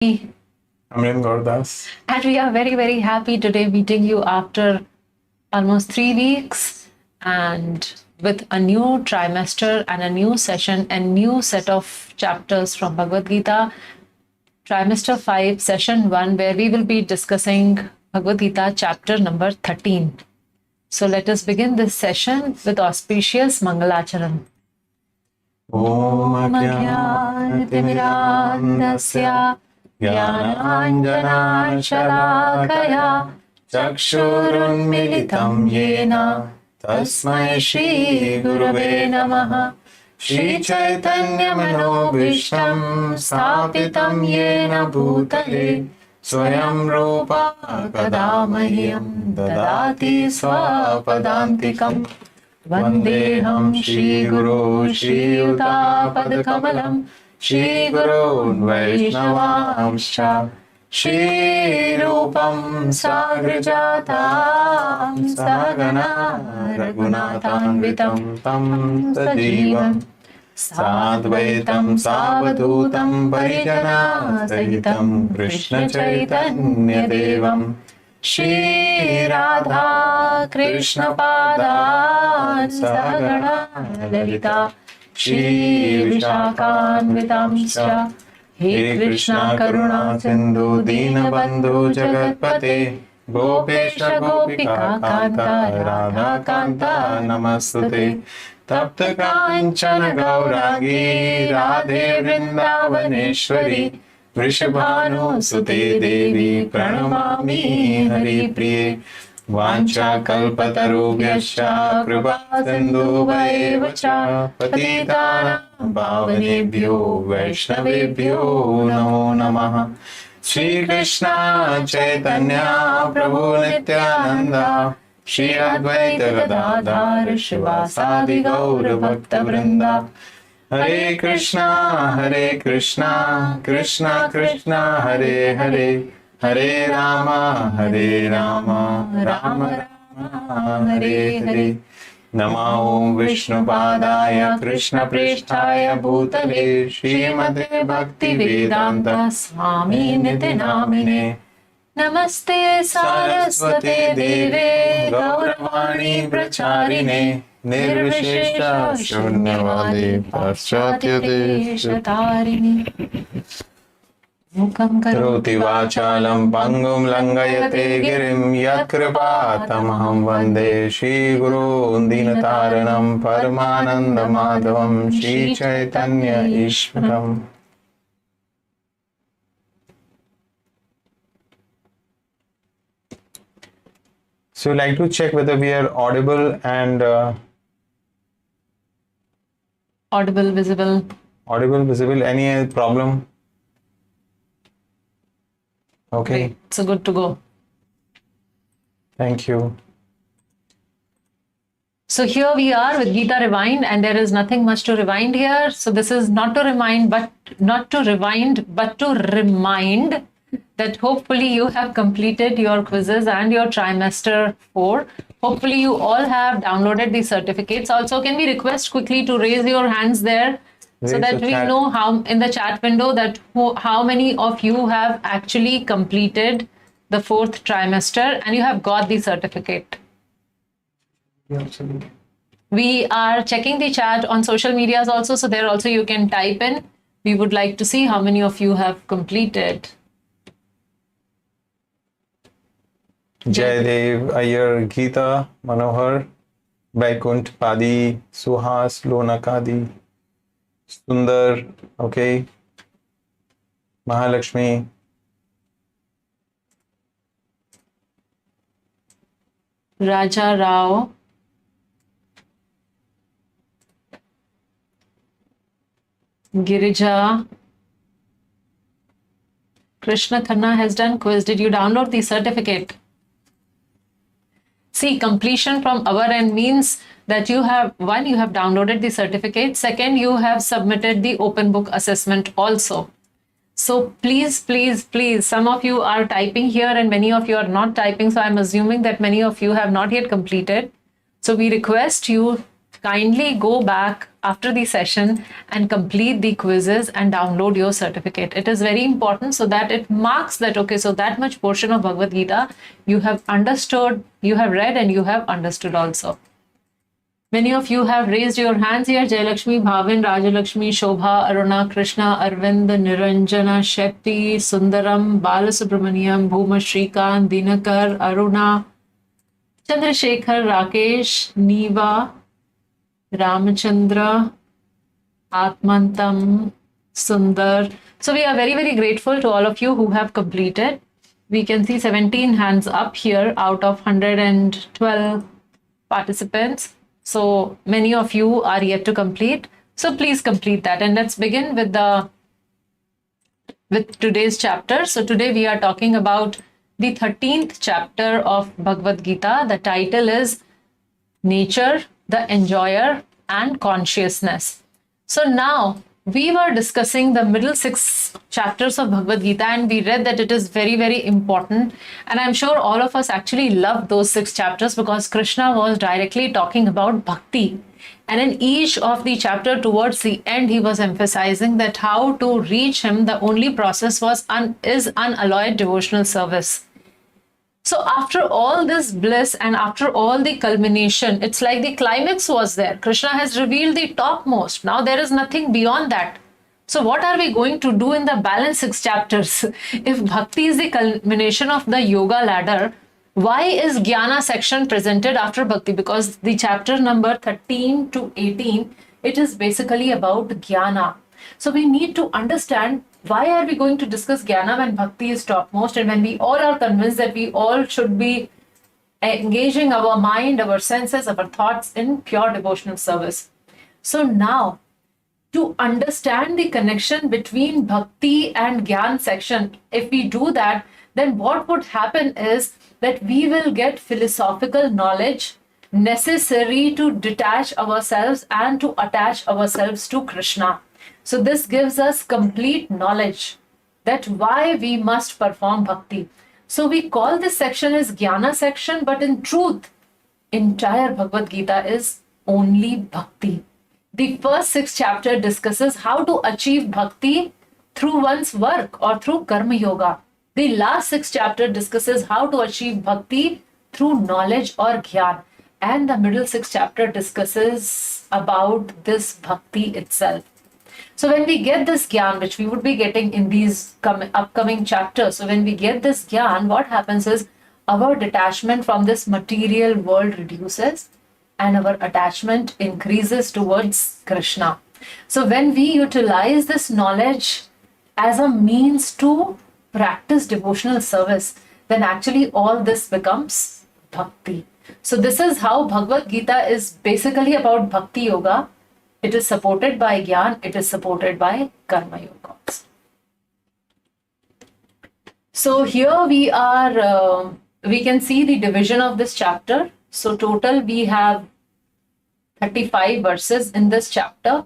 Amrin Gordas. And we are very, very happy today meeting you after almost 3 weeks and with a new trimester and a new session and new set of chapters from Bhagavad Gita, trimester 5, session 1, where we will be discussing Bhagavad Gita chapter number 13. So let us begin this session with auspicious Mangalacharan. Om Ajnanatirmirandasya Jnananjanashalakaya Chakshurunmilitam Yena Tasmai Shri Gurave Namaha Shri Chaitanya Manobhishtam Sthapitam Yena Bhutale Swayam Rupa Kadamahyam Dadati Swapadantikam Vandeham Shri Guru Shri Yuta Kamalam Shri Guru Vaishnavamscha Shri Rupam Sagrajatam Sagana Raghunathanvitam Tam Sajivam Sadvaitam Savadutam Parijana Sahitam Krishna Chaitanya Devam Shri Radha Krishna Padan Sagana Lalita Shri Vishakhanvitamscha He Krishna Karuna Sindhu Dinabandhu Jagatpate Gopesha Gopika Kanta Radha Kanta Namastute Tapta Kanchana Gaurangi Radhe Vrindavaneshwari Vrishabhanu Sute Devi Pranamami Hari Priye Vancha Kalpatarubhyascha Kripa Sindhu Vaevacha Patitanam Pavanebhyo Vaishnavebhyo Namo Namaha Shri Krishna Chaitanya Prabhu Nityananda Shri Advaita Gadadhar Shivasadi Gaura Bhakta Vrinda Hare Krishna, Krishna Krishna, Hare Hare, Hare Rama, Rama Rama, Hare Hare. Nama Om Vishnu Padaya, Krishna Prishtaya Bhutale, Srimate Bhakti Vedanta Swami Niti Namine. Namaste Saraswate Deve Gauravani Pracharine. Nirvishesha Shunyavadi Paschatya Deshatharini Mukam Karoti Vachalam Pangum Langayate Girim Yatkripatamaham Vande Shri Guru Dinataranam Paramananda Madhavam Shri Chaitanya Ishvaram. So, like to check whether we are audible and audible, visible. Any problem? Okay. Great. So good to go. Thank you. So here we are with Gita Rewind, and there is nothing much to rewind here. So this is not to rewind, but to remind that hopefully you have completed your quizzes and your trimester 4. Hopefully you all have downloaded the certificates. Also, can we request quickly to raise your hands there so that we know how in the chat window that how many of you have actually completed the 4th trimester and you have got the certificate. Absolutely. We are checking the chat on social medias also, so there also you can type in. We would like to see how many of you have completed. Jaydev, Iyer, Gita, Manohar, Vaikunt, Padi, Suhas, Lonakadi, Sundar, okay, Mahalakshmi, Raja Rao, Girija, Krishna Khanna has done quiz. Did you download the certificate? See, completion from our end means that you have downloaded the certificate. Second, you have submitted the open book assessment also. So please, some of you are typing here and many of you are not typing. So I'm assuming that many of you have not yet completed. So we request you kindly go back after the session and complete the quizzes and download your certificate. It is very important so that it marks that, okay, so that much portion of Bhagavad Gita you have understood, you have read, and you have understood also. Many of you have raised your hands here. Jayalakshmi, Bhavin, Rajalakshmi, Shobha, Aruna, Krishna, Arvind, Niranjana, Shetty, Sundaram, Balasubramaniam, Bhuma, Shrikant, Dinakar, Aruna, Chandrasekhar, Rakesh, Neva, Ramachandra, Atmantam, Sundar. So we are very, very grateful to all of you who have completed. We can see 17 hands up here out of 112 participants. So many of you are yet to complete. So please complete that. And let's begin with today's chapter. So today we are talking about the 13th chapter of Bhagavad Gita. The title is Nature, the Enjoyer, and Consciousness. So now we were discussing the middle 6 chapters of Bhagavad Gita, and we read that it is very, very important. And I'm sure all of us actually loved those 6 chapters because Krishna was directly talking about bhakti. And in each of the chapter towards the end, he was emphasizing that how to reach him, the only process is unalloyed devotional service. So after all this bliss and after all the culmination, it's like the climax was there. Krishna has revealed the topmost. Now there is nothing beyond that. So what are we going to do in the balance 6 chapters? If bhakti is the culmination of the yoga ladder, why is jnana section presented after bhakti? Because the chapter number 13 to 18, it is basically about jnana. So we need to understand why are we going to discuss jnana when bhakti is topmost, and when we all are convinced that we all should be engaging our mind, our senses, our thoughts in pure devotional service. So now, to understand the connection between bhakti and jnana section, if we do that, then what would happen is that we will get philosophical knowledge necessary to detach ourselves and to attach ourselves to Krishna. So this gives us complete knowledge that why we must perform bhakti. So we call this section as jnana section, but in truth, entire Bhagavad Gita is only bhakti. The first 6 chapter discusses how to achieve bhakti through one's work or through karma yoga. The last 6 chapter discusses how to achieve bhakti through knowledge or jnana. And the middle 6 chapter discusses about this bhakti itself. So when we get this jnana, which we would be getting in these upcoming chapters, so when we get this jnana, what happens is our detachment from this material world reduces and our attachment increases towards Krishna. So when we utilize this knowledge as a means to practice devotional service, then actually all this becomes bhakti. So this is how Bhagavad Gita is basically about bhakti yoga. It is supported by jnana, it is supported by karma yoga. So here we are, we can see the division of this chapter. So total we have 35 verses in this chapter.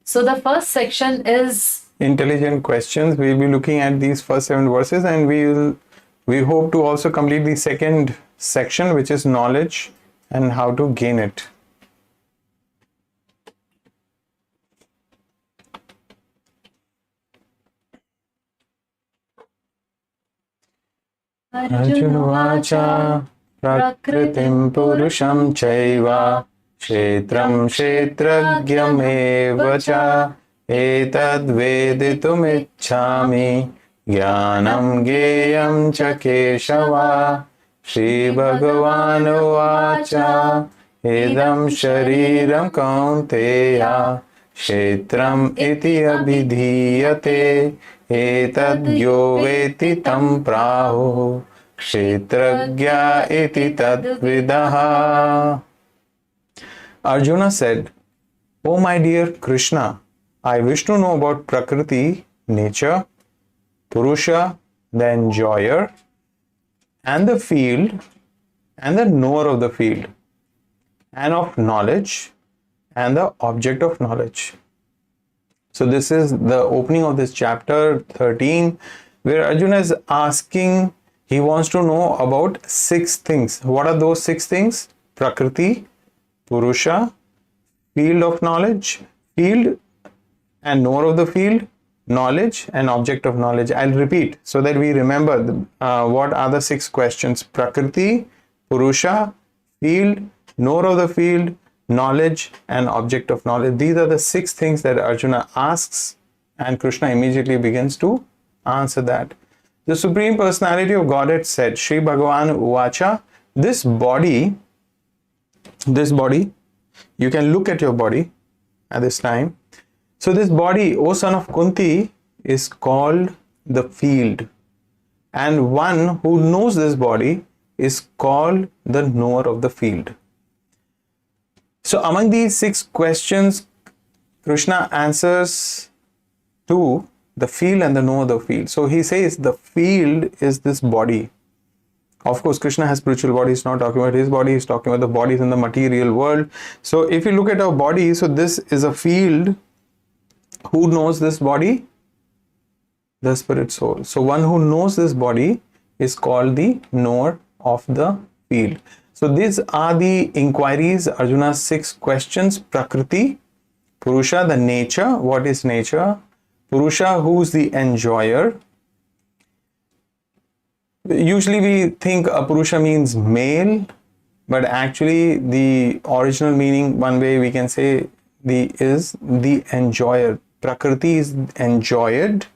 So the first section is intelligent questions. We'll be looking at these first 7 verses, and we hope to also complete the second section, which is knowledge and how to gain it. Arjunuvacha prakritim purusham chaiva kshetram kshetragyam cha etad veditum ichchami jnanam geyam cha keshava Shri Bhagavan uvacha idam shariram kaunteya kshetram iti abhidhiyate etad yo veti tam prahu kshetragya iti tad vidaha. Arjuna said, "O my dear Krishna, I wish to know about Prakriti, nature, Purusha, the enjoyer, and the field, and the knower of the field, and of knowledge, and the object of knowledge." So this is the opening of this chapter 13, where Arjuna is asking, he wants to know about 6 things. What are those 6 things? Prakriti, Purusha, field of knowledge, field and knower of the field, knowledge and object of knowledge. I'll repeat so that we remember what are the 6 questions: Prakriti, Purusha, field, knower of the field, knowledge and object of knowledge. These are the 6 things that Arjuna asks, and Krishna immediately begins to answer that. The Supreme Personality of Godhead said, Shri Bhagavan Uvacha, this body, you can look at your body at this time. So this body, O son of Kunti, is called the field. And one who knows this body is called the knower of the field. So among these 6 questions, Krishna answers to the field and the knower of the field. So he says the field is this body. Of course, Krishna has spiritual body. He's not talking about his body. He's talking about the bodies in the material world. So if you look at our body, so this is a field. Who knows this body? The spirit soul. So one who knows this body is called the knower of the field. So these are the inquiries, Arjuna's 6 questions. Prakriti, Purusha, the nature. What is nature? Purusha, who's the enjoyer? Usually we think a Purusha means male, but actually the original meaning, one way we can say, is the enjoyer. Prakriti is enjoyed,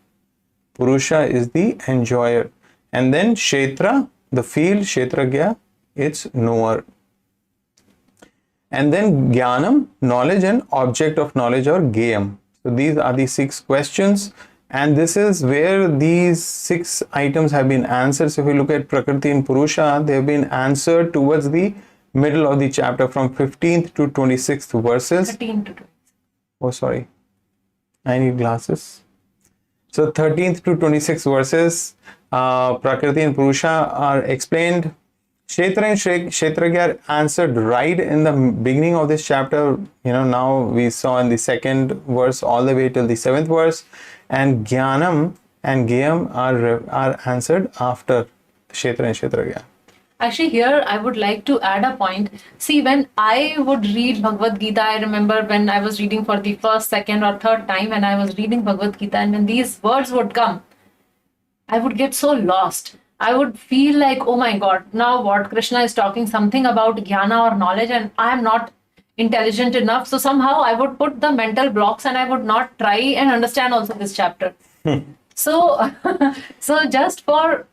Purusha is the enjoyer. And then Kshetra, the field, Kshetragya, it's knower. And then Jnanam, knowledge, and object of knowledge, or Gayam. So these are the 6 questions, and this is where these 6 items have been answered. So if we look at Prakriti and Purusha, they have been answered towards the middle of the chapter, from 15th to 26th verses. 13 to 20. Oh, sorry. I need glasses. So 13th to 26th verses, Prakriti and Purusha are explained. Kshetra and Kshetragya are answered right in the beginning of this chapter. Now we saw in the 2nd verse all the way till the 7th verse. And Jnanam and Gayam are answered after Kshetra and Kshetragya. Actually, here I would like to add a point. See, when I would read Bhagavad Gita, I remember when I was reading for the first, second, or third time, when I was reading Bhagavad Gita, and when these words would come, I would get so lost. I would feel like, oh my God, now what? Krishna is talking something about jnana or knowledge, and I am not intelligent enough. So somehow I would put the mental blocks and I would not try and understand also this chapter. So just for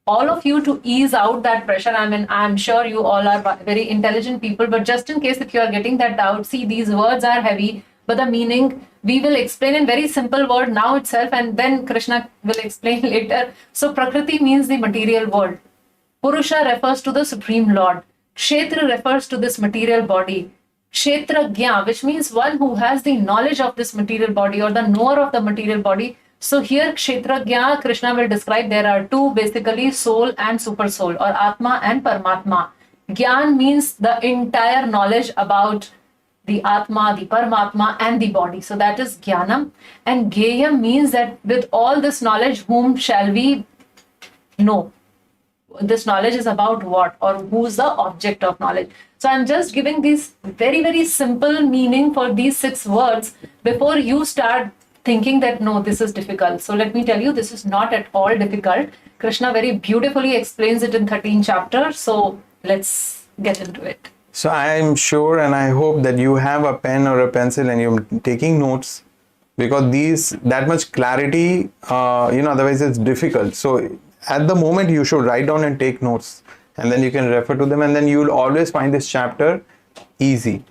all of you to ease out that pressure, I mean, I'm sure you all are very intelligent people, but just in case if you are getting that doubt, see, these words are heavy, but the meaning we will explain in very simple word now itself, and then Krishna will explain later. So Prakriti means the material world. Purusha refers to the Supreme Lord. Kshetra refers to this material body. Kshetragya, which means one who has the knowledge of this material body, or the knower of the material body. So here Kshetragya, Krishna will describe there are 2 basically, soul and super soul, or Atma and Paramatma. Gyan means the entire knowledge about the Atma, the Paramatma, and the body. So that is Jnanam. And Gayam means that with all this knowledge, whom shall we know? This knowledge is about what, or who's the object of knowledge. So I'm just giving these very, very simple meaning for these 6 words before you start thinking that no, this is difficult. So let me tell you, this is not at all difficult. Krishna very beautifully explains it in 13 chapters. So let's get into it. So I am sure and I hope that you have a pen or a pencil and you're taking notes, because that much clarity, otherwise it's difficult. So at the moment you should write down and take notes, and then you can refer to them, and then you will always find this chapter easy.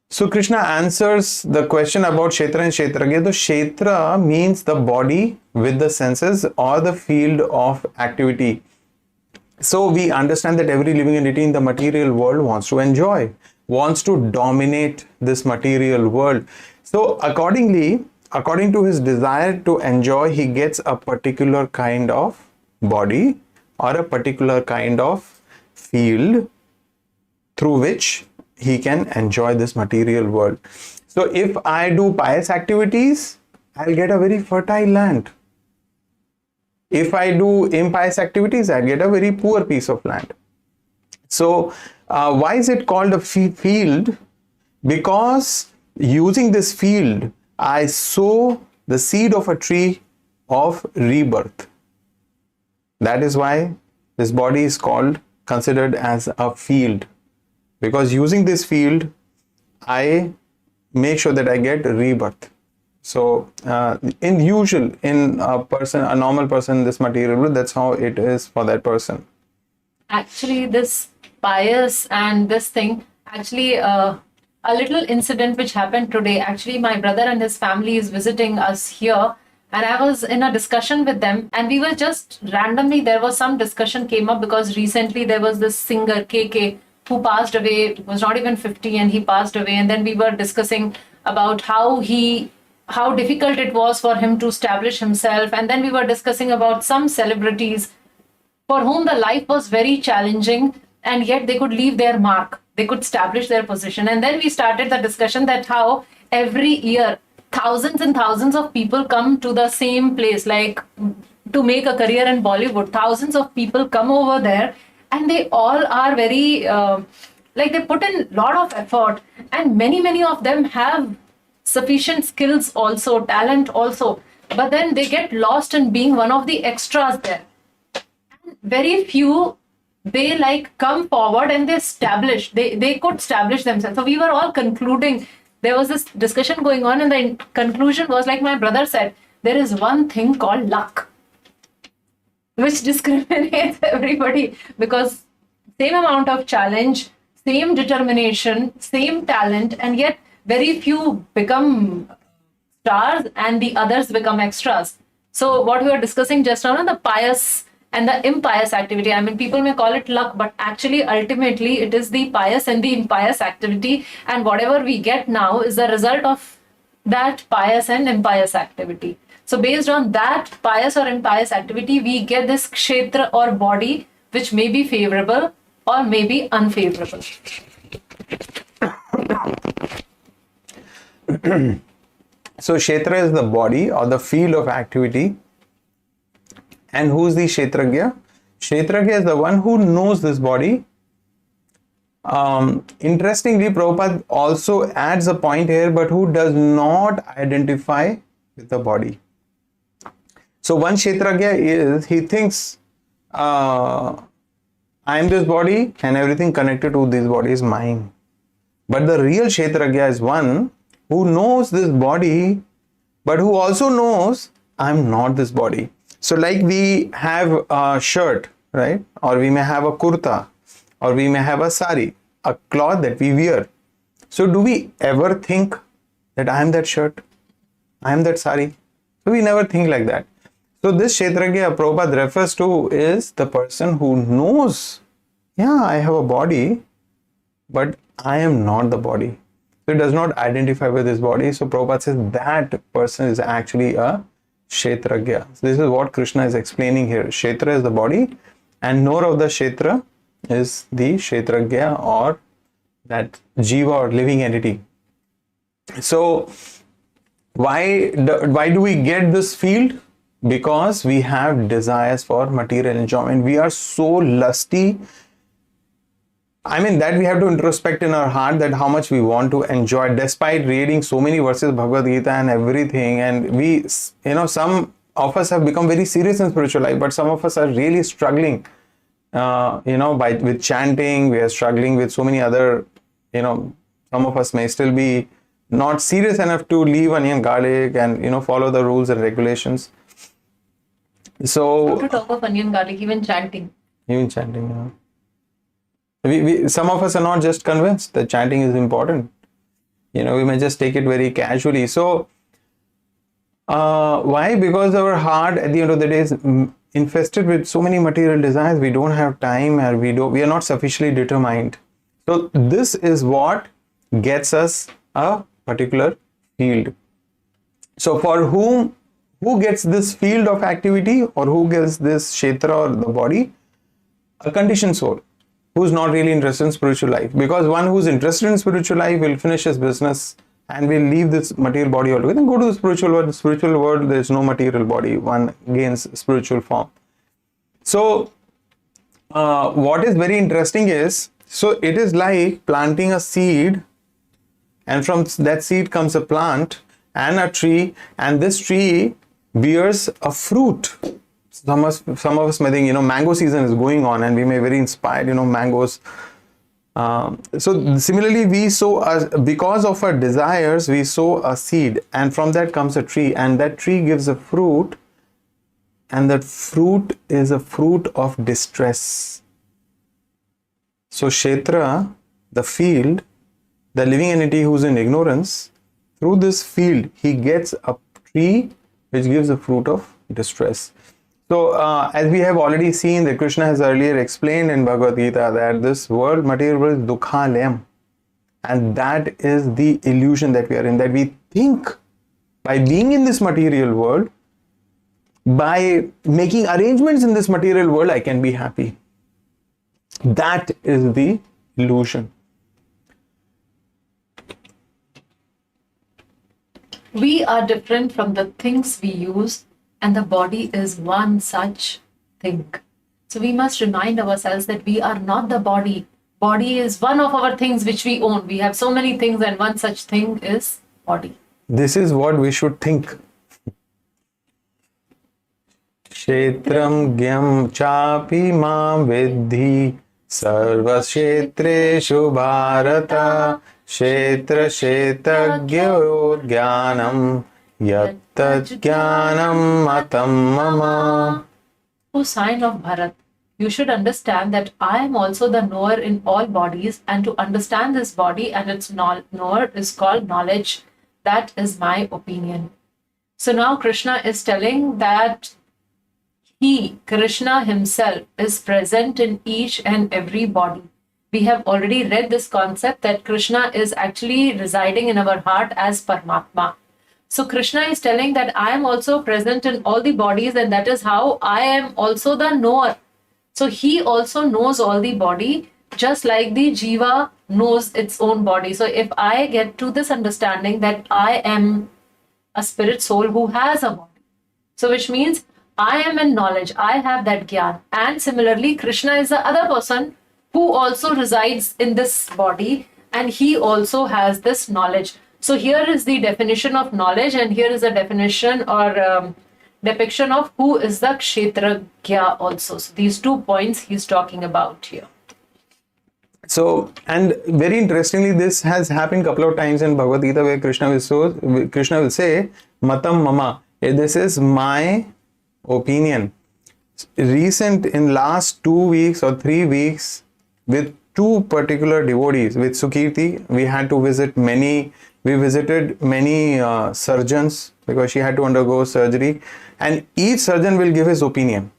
So Krishna answers the question about Kshetra and Kshetragya. The Kshetra means the body with the senses, or the field of activity. So we understand that every living entity in the material world wants to enjoy, wants to dominate this material world. So according to his desire to enjoy, he gets a particular kind of body or a particular kind of field through which he can enjoy this material world. So if I do pious activities, I'll get a very fertile land. If I do impious activities, I get a very poor piece of land. So why is it called a field? Because using this field, I sow the seed of a tree of rebirth. That is why this body is considered as a field. Because using this field, I make sure that I get rebirth. So in a normal person in this material world, that's how it is for that person. Actually, this bias and this thing, actually, a little incident which happened today. Actually, my brother and his family is visiting us here, and I was in a discussion with them, and we were just randomly, there was some discussion came up because recently there was this singer KK who passed away, was not even 50, and he passed away. And then we were discussing about how difficult it was for him to establish himself. And then we were discussing about some celebrities for whom the life was very challenging, and yet they could leave their mark, they could establish their position. And then we started the discussion that how every year thousands and thousands of people come to the same place, like to make a career in Bollywood. Thousands of people come over there, and they all are very like, they put in a lot of effort, and many of them have sufficient skills also, talent also, but then they get lost in being one of the extras there. Very few, they like come forward and they could establish themselves. So we were all concluding, there was this discussion going on, and the conclusion was, like my brother said, there is one thing called luck which discriminates everybody, because same amount of challenge, same determination, same talent, and yet very few become stars and the others become extras. So what we were discussing just now, the pious and the impious activity, I mean, people may call it luck, but actually ultimately it is the pious and the impious activity, and whatever we get now is the result of that pious and impious activity. So based on that pious or impious activity, we get this kshetra or body, which may be favorable or may be unfavorable. So kshetra is the body or the field of activity. And who's the kshetragya? Kshetragya is the one who knows this body. Interestingly, Prabhupada also adds a point here, but who does not identify with the body. So one kshetragya is, he thinks, I am this body and everything connected to this body is mine. But the real kshetragya is one who knows this body, but who also knows I am not this body. So like we have a shirt, right? Or we may have a kurta, or we may have a sari, a cloth that we wear. So do we ever think that I am that shirt? I am that sari? So we never think like that. So this kshetragya Prabhupada refers to is the person who knows, yeah, I have a body, but I am not the body. So it does not identify with his body. So Prabhupada says that person is actually a kshetragya. So this is what Krishna is explaining here. Kshetra is the body, and knower of the kshetra is the kshetragya, or that jiva or living entity. So why do we get this field? Because we have desires for material enjoyment. We are so lusty. I mean, that we have to introspect in our heart that how much we want to enjoy, despite reading so many verses of Bhagavad Gita and everything. And we, some of us have become very serious in spiritual life, but some of us are really struggling, with chanting. We are struggling with so many other, some of us may still be not serious enough to leave onion garlic and, follow the rules and regulations. So, Not to talk of onion garlic, even chanting. Some of us are not just convinced that chanting is important. We may just take it very casually. So, why? Because our heart at the end of the day is infested with so many material desires. We don't have time, and we are not sufficiently determined. So, this is what gets us a particular field. So, for who gets this field of activity, or who gets this kshetra or the body? A conditioned soul who's not really interested in spiritual life. Because one who's interested in spiritual life will finish his business and will leave this material body altogether and go to the spiritual world. In the spiritual world, there is no material body. One gains spiritual form. So, what is very interesting is, so it is like planting a seed and from that seed comes a plant and a tree, and this tree bears a fruit. Some of us may think, mango season is going on and we may be very inspired, mangoes. So similarly, we sow, because of our desires, we sow a seed, and from that comes a tree, and that tree gives a fruit, and that fruit is a fruit of distress. So Kshetra, the field, the living entity who's in ignorance, through this field, he gets a tree which gives a fruit of distress. So, as we have already seen, that Krishna has earlier explained in Bhagavad Gita that this world, material world, is dukhalayam, and that is the illusion that we are in, that we think by being in this material world, by making arrangements in this material world, I can be happy. That is the illusion. We are different from the things we use, and the body is one such thing. So we must remind ourselves that we are not the body. Body is one of our things which we own. We have so many things, and one such thing is body. This is what we should think. Kshetram gyam chapi mam vidhi sarvashetreshu bharata kshetra shetagyo jnanam yattat jnanam matam mama. O sign of Bharat, you should understand that I am also the knower in all bodies, and to understand this body and its knower is called knowledge. That is my opinion. So now Krishna is telling that he, Krishna himself, is present in each and every body. We have already read this concept that Krishna is actually residing in our heart as Paramatma. So Krishna is telling that I am also present in all the bodies, and that is how I am also the knower. So he also knows all the body, just like the jiva knows its own body. So if I get to this understanding that I am a spirit soul who has a body, so which means I am in knowledge, I have that gyan. And similarly, Krishna is the other person who also resides in this body, and he also has this knowledge. So here is the definition of knowledge, and here is a definition or depiction of who is the Kshetragya also. So these 2 points he's talking about here. So, and very interestingly, this has happened a couple of times in Bhagavad Gita, where Krishna will say, Matam Mama, this is my opinion. In last 2 weeks or 3 weeks, with 2 particular devotees, with Sukirti, we visited many surgeons, because she had to undergo surgery, and each surgeon will give his opinion.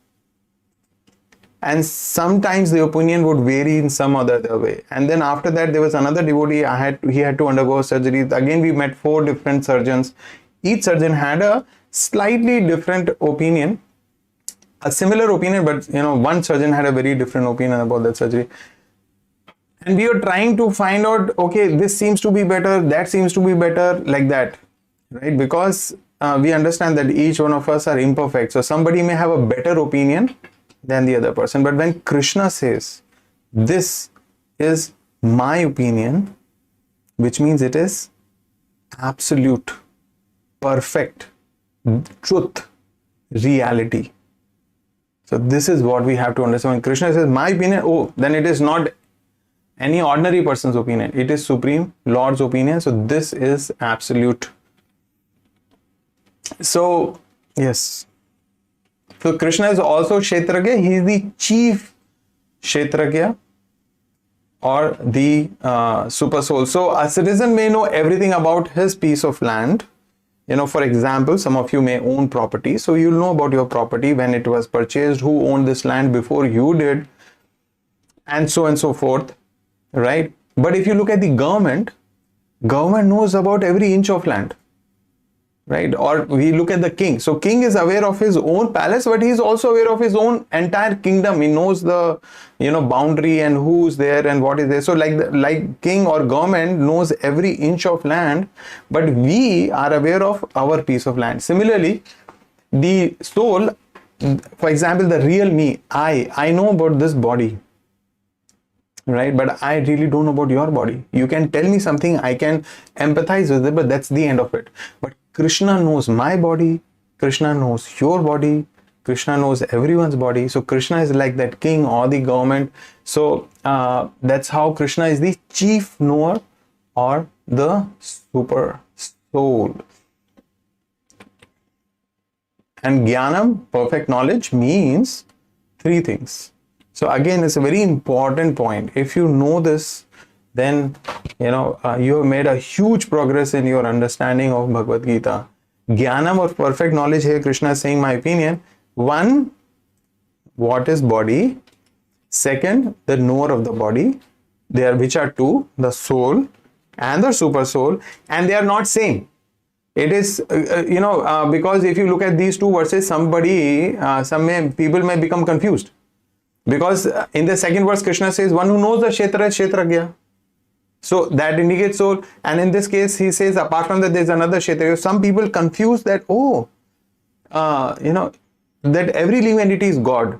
And sometimes the opinion would vary in some other way. And then after that, there was another devotee, he had to undergo surgery. Again, we met 4 different surgeons. Each surgeon had a slightly different opinion, a similar opinion, but one surgeon had a very different opinion about that surgery. And we were trying to find out, okay, this seems to be better, that seems to be better, like that, right? Because we understand that each one of us are imperfect. So somebody may have a better opinion than the other person. But when Krishna says, this is my opinion, which means it is absolute, perfect, truth, reality. So this is what we have to understand. When Krishna says, my opinion, then it is not any ordinary person's opinion. It is Supreme Lord's opinion. So this is absolute. So, yes. So Krishna is also Kshetragya. He is the chief Kshetragya, or the super soul. So a citizen may know everything about his piece of land. For example, some of you may own property. So you'll know about your property, when it was purchased, who owned this land before you did, and so forth, right? But if you look at the government knows about every inch of land. Right? Or we look at the king. So king is aware of his own palace, but he is also aware of his own entire kingdom. He knows the boundary and who's there and what is there. So like king or government knows every inch of land, but we are aware of our piece of land. Similarly, the soul, for example, the real me, I know about this body. right? But I really don't know about your body. You can tell me something, I can empathize with it, but that's the end of it. But Krishna knows my body, Krishna knows your body, Krishna knows everyone's body. So Krishna is like that king or the government. So that's how Krishna is the chief knower or the super soul. And Jnanam, perfect knowledge, means three things. So again, it's a very important point. If you know this, then you have made a huge progress in your understanding of Bhagavad Gita. Jnanam or perfect knowledge here, Krishna is saying, my opinion. One, what is body? Second, the knower of the body. Which are two, the soul and the super soul, and they are not same. It is, because if you look at these two verses, people may become confused. Because in the second verse, Krishna says, one who knows the Kshetra is Kshetragya. So that indicates soul. And in this case, he says, apart from that, there's another Kshetragya. Some people confuse that, that every living entity is God.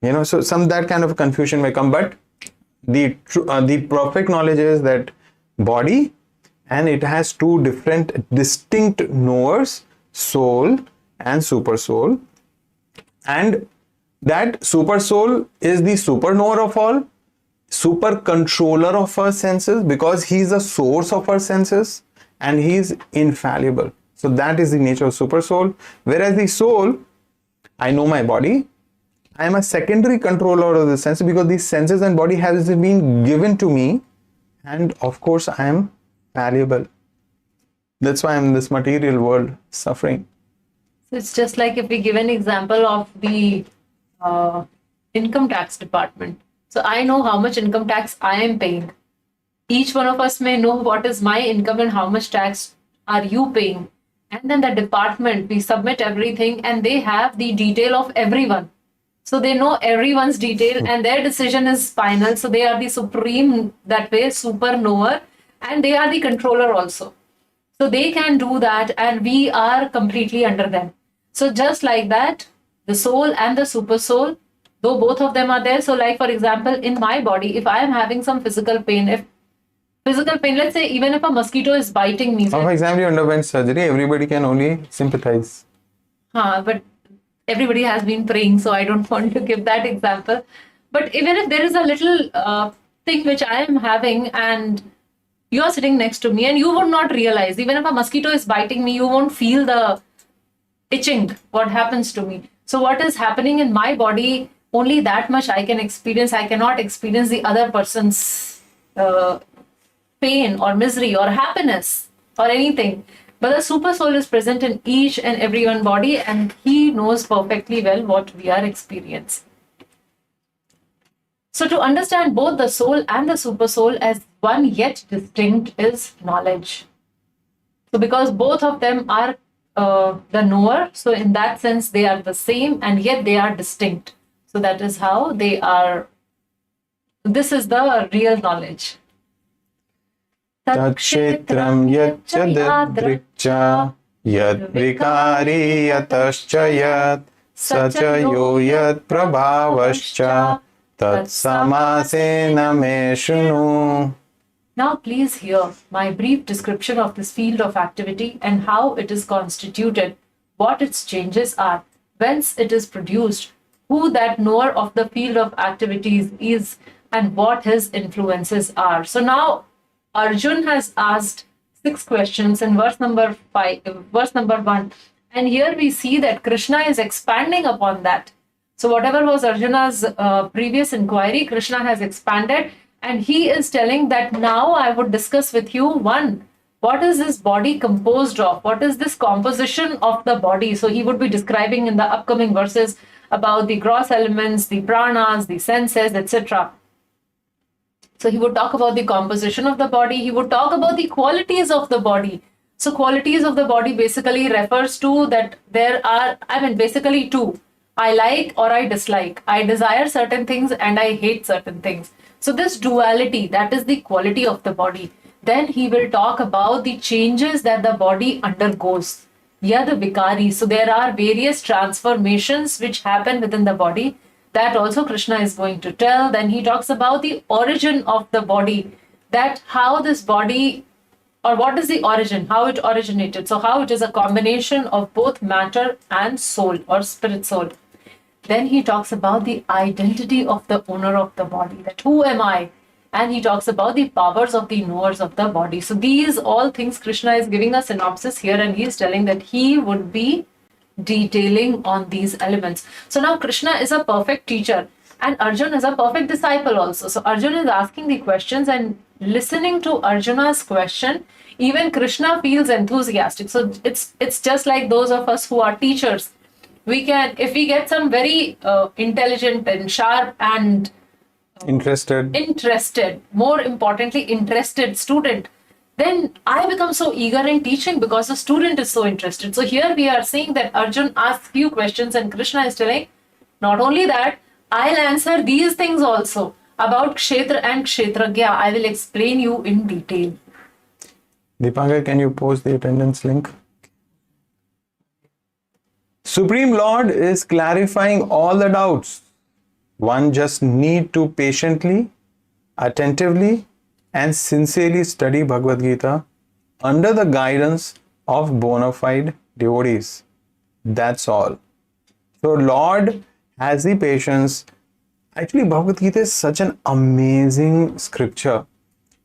So that kind of confusion may come. But the perfect knowledge is that body, and it has two different distinct knowers, soul and super soul. And that super soul is the super knower of all, super controller of our senses, because he is the source of our senses and he is infallible. So that is the nature of super soul. Whereas the soul, I know my body, I am a secondary controller of the senses, because these senses and body has been given to me, and of course I am fallible. That's why I'm in this material world suffering. So it's just like if we give an example of the income tax department. So I know how much income tax I am paying. Each one of us may know what is my income and how much tax are you paying. And then the department, we submit everything and they have the detail of everyone. So they know everyone's detail and their decision is final. So they are the supreme, that way, super knower, and they are the controller also. So they can do that and we are completely under them. So just like that, the soul and the super soul, though both of them are there. So like, for example, in my body, if I am having some physical pain, let's say even if a mosquito is biting me. For example, you underwent surgery, everybody can only sympathize. But everybody has been praying, so I don't want to give that example. But even if there is a little thing which I am having and you are sitting next to me and you would not realize, even if a mosquito is biting me, you won't feel the itching, what happens to me. So what is happening in my body, only that much I can experience. I cannot experience the other person's pain or misery or happiness or anything. But the super soul is present in each and every one body, and he knows perfectly well what we are experiencing. So to understand both the soul and the super soul as one yet distinct is knowledge. So because both of them are the knower, so in that sense they are the same and yet they are distinct. So that is how they are. This is the real knowledge. Takshetram yadrikcha yad vikari yatascha yad sachayo yad prabhavascha tat samasena me shunu. Now please hear my brief description of this field of activity and how it is constituted, what its changes are, whence it is produced, who that knower of the field of activities is, and what his influences are. So now Arjun has asked 6 questions in verse number 1. And here we see that Krishna is expanding upon that. So whatever was Arjuna's previous inquiry, Krishna has expanded. And he is telling that now I would discuss with you, one, what is this body composed of? What is this composition of the body? So he would be describing in the upcoming verses about the gross elements, the pranas, the senses, etc. So he would talk about the composition of the body. He would talk about the qualities of the body. So qualities of the body basically refers to that there are, basically two. I like or I dislike. I desire certain things and I hate certain things. So this duality, that is the quality of the body. Then he will talk about the changes that the body undergoes. Yeah, the vikari. So there are various transformations which happen within the body. That also Krishna is going to tell. Then he talks about the origin of the body, that how this body, or what is the origin, how it originated. So how it is a combination of both matter and soul, or spirit soul. Then he talks about the identity of the owner of the body, that who am I? And he talks about the powers of the knowers of the body. So these all things Krishna is giving a synopsis here, and he is telling that he would be detailing on these elements. So now Krishna is a perfect teacher and Arjuna is a perfect disciple also. So Arjuna is asking the questions, and listening to Arjuna's question, even Krishna feels enthusiastic. So it's just like those of us who are teachers. We can, if we get some very intelligent and sharp and interested, more importantly, interested student, then I become so eager in teaching because the student is so interested. So here we are seeing that Arjun asks few questions and Krishna is telling, not only that, I'll answer these things also about Kshetra and Kshetragya. I will explain you in detail. Deepanka, can you post the attendance link? Supreme Lord is clarifying all the doubts. One just need to patiently, attentively, and sincerely study Bhagavad Gita under the guidance of bona fide devotees. That's all. So Lord has the patience. Actually, Bhagavad Gita is such an amazing scripture.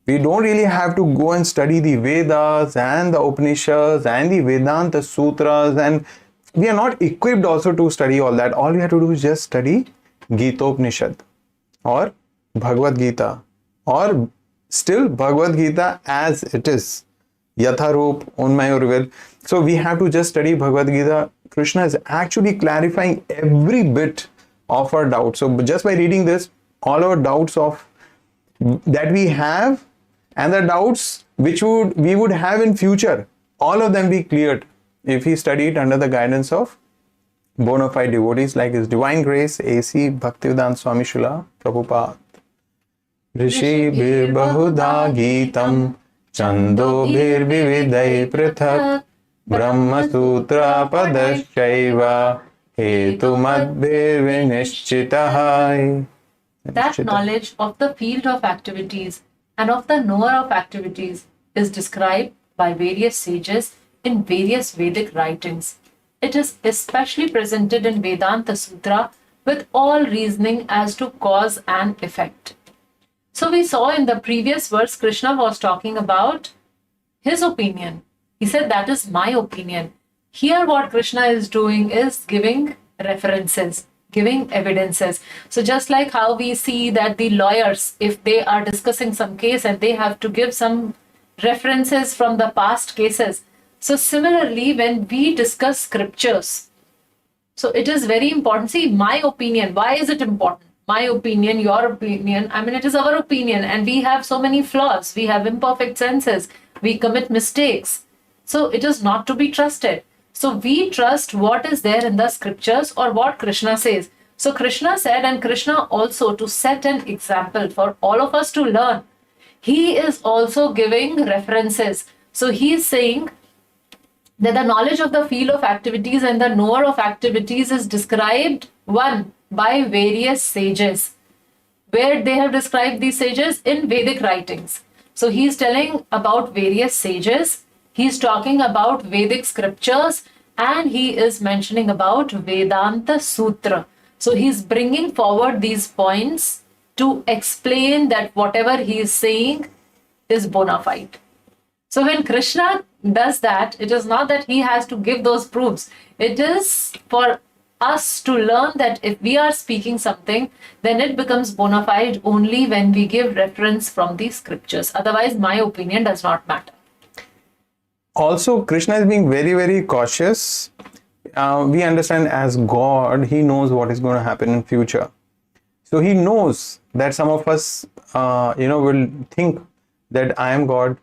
We don't really have to go and study the Vedas and the Upanishads and the Vedanta Sutras, and we are not equipped also to study all that. All we have to do is just study Gita Upanishad or Bhagavad Gita, or still Bhagavad Gita as it is, Yatharup, Unmayurvel. So we have to just study Bhagavad Gita. Krishna is actually clarifying every bit of our doubts. So just by reading this, all our doubts of that we have and the doubts which we would have in future, all of them be cleared if he studied under the guidance of bona fide devotees like His Divine Grace A.C. Bhaktivedanta Swami Srila Prabhupada. Rishi bir bahuda gitam chando bir vividay prithak brahma sutra padasyaiva hetu madbir vinishchitahai. That knowledge of the field of activities and of the knower of activities is described by various sages in various Vedic writings. It is especially presented in Vedanta Sutra with all reasoning as to cause and effect. So we saw in the previous verse, Krishna was talking about his opinion. He said, that is my opinion. Here what Krishna is doing is giving references, giving evidences. So just like how we see that the lawyers, if they are discussing some case and they have to give some references from the past cases. So similarly, when we discuss scriptures, so it is very important. See, my opinion, why is it important? My opinion, your opinion, I mean, it is our opinion, and we have so many flaws. We have imperfect senses. We commit mistakes. So it is not to be trusted. So we trust what is there in the scriptures or what Krishna says. So Krishna said, and Krishna also, to set an example for all of us to learn, he is also giving references. So he is saying that the knowledge of the field of activities and the knower of activities is described, one, by various sages. Where they have described these sages? In Vedic writings. So he is telling about various sages. He is talking about Vedic scriptures, and he is mentioning about Vedanta Sutra. So he is bringing forward these points to explain that whatever he is saying is bona fide. So when Krishna does that, it is not that he has to give those proofs. It is for us to learn that if we are speaking something, then it becomes bona fide only when we give reference from the scriptures. Otherwise, my opinion does not matter. Also, Krishna is being very, very cautious. We understand as God, he knows what is going to happen in future. So he knows that some of us, will think that I am God,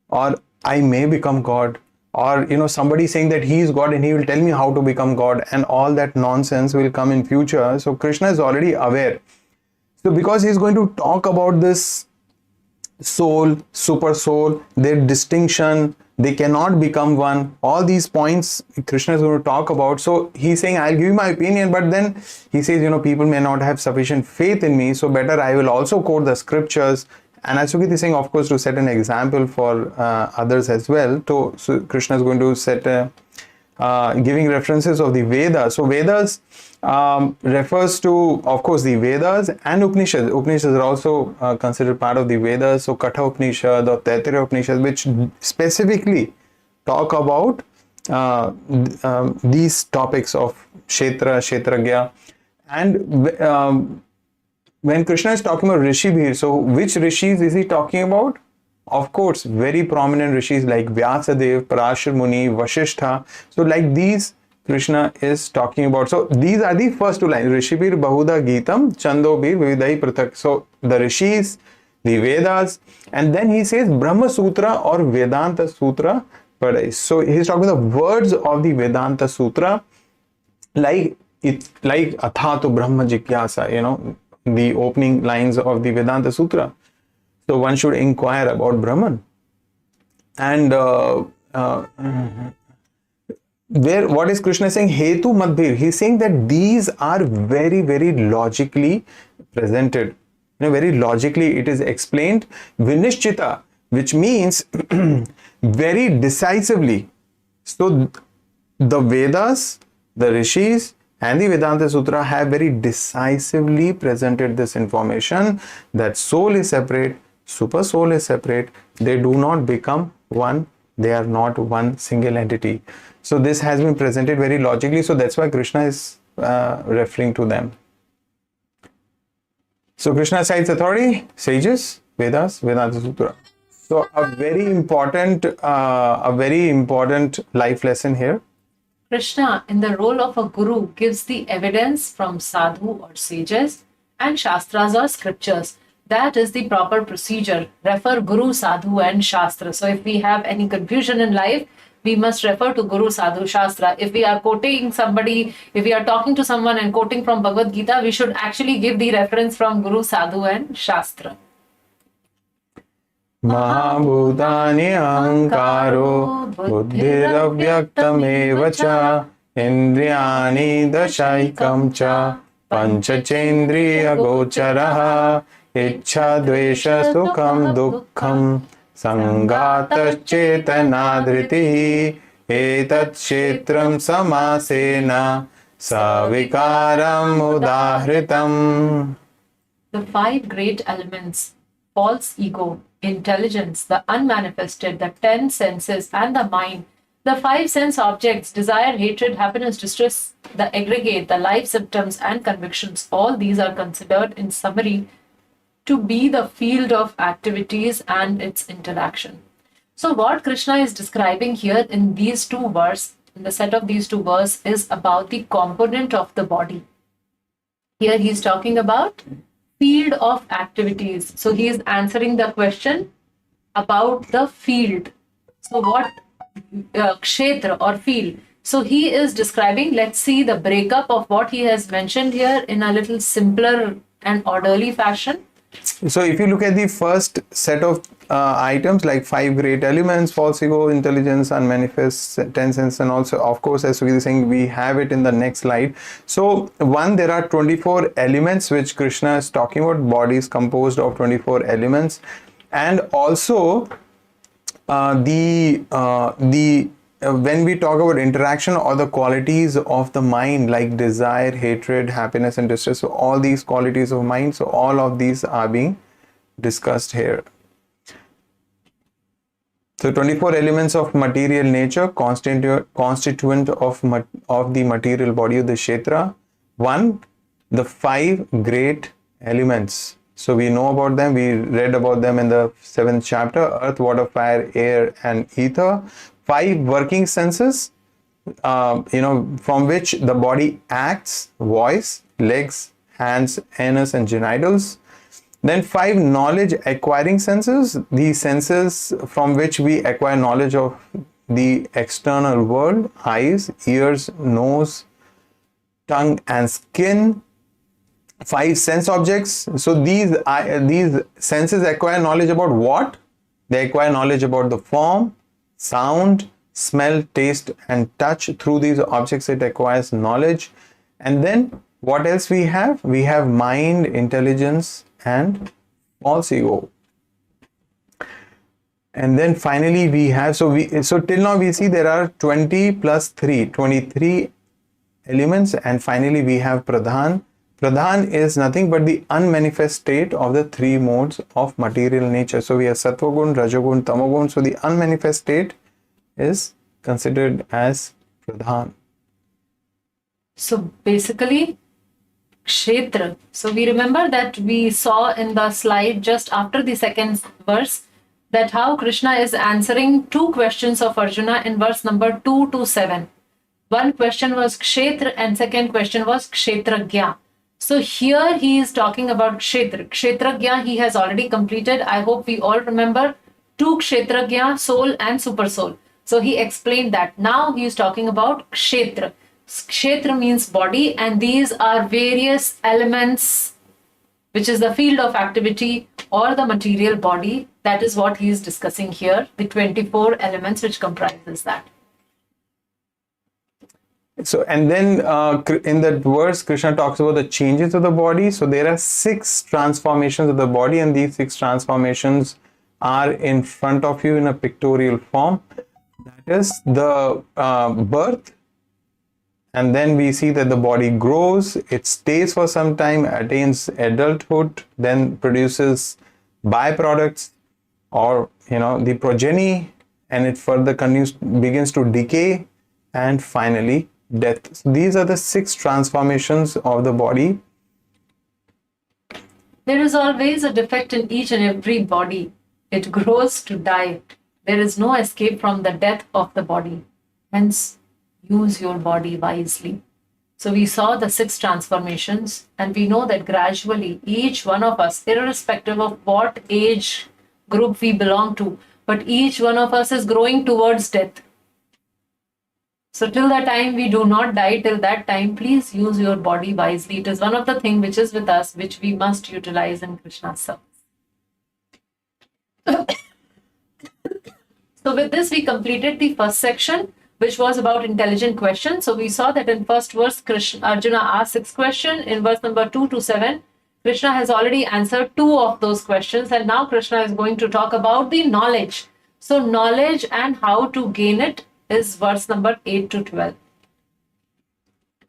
or I may become God, or somebody saying that he is God and he will tell me how to become God, and all that nonsense will come in future. So Krishna is already aware. So because he is going to talk about this soul, super soul, their distinction, they cannot become one. All these points Krishna is going to talk about. So he's saying, I'll give you my opinion, but then he says, people may not have sufficient faith in me, so better I will also quote the scriptures. And as Sugita is saying, of course, to set an example for others as well. So Krishna is going to set giving references of the Vedas. So Vedas refers to, of course, the Vedas and Upanishads. Upanishads are also considered part of the Vedas. So Katha Upanishad or Taittiriya Upanishad, which specifically talk about these topics of Kshetra, Kshetragya. And when Krishna is talking about Rishi Bhir, so which rishis is he talking about? Of course, very prominent rishis like Vyasadev, Parashar Muni, Vasishtha. So like these, Krishna is talking about. So these are the first two lines. Rishibir Bahuda Gitam, Chandobir Vividai Prathak. So the rishis, the Vedas, and then he says Brahma Sutra or Vedanta Sutra. So he's talking about the words of the Vedanta Sutra, like Athatu Brahma Jigyasa, the opening lines of the Vedanta Sutra. So one should inquire about Brahman. And what is Krishna saying? Hetu Madbhir. He's saying that these are very, very logically presented. Very logically it is explained. Vinishchita, which means very decisively. So the Vedas, the Rishis, and the Vedanta Sutra have very decisively presented this information that soul is separate, super soul is separate, they do not become one, they are not one single entity. So this has been presented very logically, so that's why Krishna is referring to them. So Krishna cites authority, sages, Vedas, Vedanta Sutra. So a very important life lesson here. Krishna, in the role of a guru, gives the evidence from sadhu or sages and shastras or scriptures. That is the proper procedure. Refer Guru, Sadhu and Shastra. So if we have any confusion in life, we must refer to Guru, Sadhu, Shastra. If we are quoting somebody, if we are talking to someone and quoting from Bhagavad Gita, we should actually give the reference from Guru, Sadhu and Shastra. Mahabhutani ahankaro buddhiravyaktameva cha indriyani dashaikam cha panchachendriya gocharaha ichha dvesha sukham dukkham sangatascetanadritihi etat kshetram samasena savikaram udahritam. The five great elements: false ego, intelligence, the unmanifested, the 10 senses, and the mind. The 5 sense objects: desire, hatred, happiness, distress, the aggregate, the life symptoms, and convictions. All these are considered in summary to be the field of activities and its interaction. So what Krishna is describing here in these two verses, in the set of these two verses, is about the component of the body. Here he is talking about field of activities. So he is answering the question about the field. So what kshetra or field? So he is describing, let's see the breakup of what he has mentioned here in a little simpler and orderly fashion. So if you look at the first set of items like 5 great elements, false ego, intelligence, unmanifest, 10 senses, and also of course as Sugita is saying, we have it in the next slide. So there are 24 elements which Krishna is talking about. Body is composed of 24 elements, and also when we talk about interaction or the qualities of the mind like desire, hatred, happiness and distress, so all these qualities of mind, so all of these are being discussed here. So 24 elements of material nature constituent of the material body of the Kshetra. 1, the 5 great elements. So we know about them, we read about them in the 7th chapter: earth, water, fire, air and ether. 5 working senses, from which the body acts: voice, legs, hands, anus and genitals. Then 5 knowledge acquiring senses, the senses from which we acquire knowledge of the external world: eyes, ears, nose, tongue and skin. 5 sense objects. So these senses acquire knowledge about what? They acquire knowledge about the form, sound, smell, taste, and touch. Through these objects, it acquires knowledge. And then what else we have? We have mind, intelligence, and false ego. And then finally we have, so till now we see there are 20 plus 3, 23 elements, and finally we have Pradhan. Pradhan is nothing but the unmanifest state of the three modes of material nature. So we have Sattva-gun, Rajagun, Tamagun. So the unmanifest state is considered as Pradhan. So basically, Kshetra. So we remember that we saw in the slide just after the second verse that how Krishna is answering two questions of Arjuna in verse number 2 to 7. One question was Kshetra and second question was Kshetragya. So here he is talking about Kshetra. Kshetragya he has already completed. I hope we all remember two Kshetragya, soul and super soul. So he explained that. Now he is talking about Kshetra. Kshetra means body, and these are various elements, which is the field of activity or the material body. That is what he is discussing here, the 24 elements which comprises that. So, and then in that verse, Krishna talks about the changes of the body. So there are 6 transformations of the body, and these 6 transformations are in front of you in a pictorial form. That is the birth. And then we see that the body grows, it stays for some time, attains adulthood, then produces byproducts or the progeny, and it further begins to decay, and finally death. So these are the 6 transformations of the body. There is always a defect in each and every body. It grows to die. There is no escape from the death of the body. Hence, use your body wisely. So we saw the 6 transformations, and we know that gradually each one of us, irrespective of what age group we belong to, but each one of us is growing towards death. So till the time we do not die, till that time, please use your body wisely. It is one of the things which is with us, which we must utilize in Krishna's service. So with this, we completed the first section, which was about intelligent questions. So we saw that in first verse, Arjuna asked 6 questions. In verse number 2 to 7, Krishna has already answered 2 of those questions. And now Krishna is going to talk about the knowledge. So knowledge and how to gain it is verse number 8 to 12.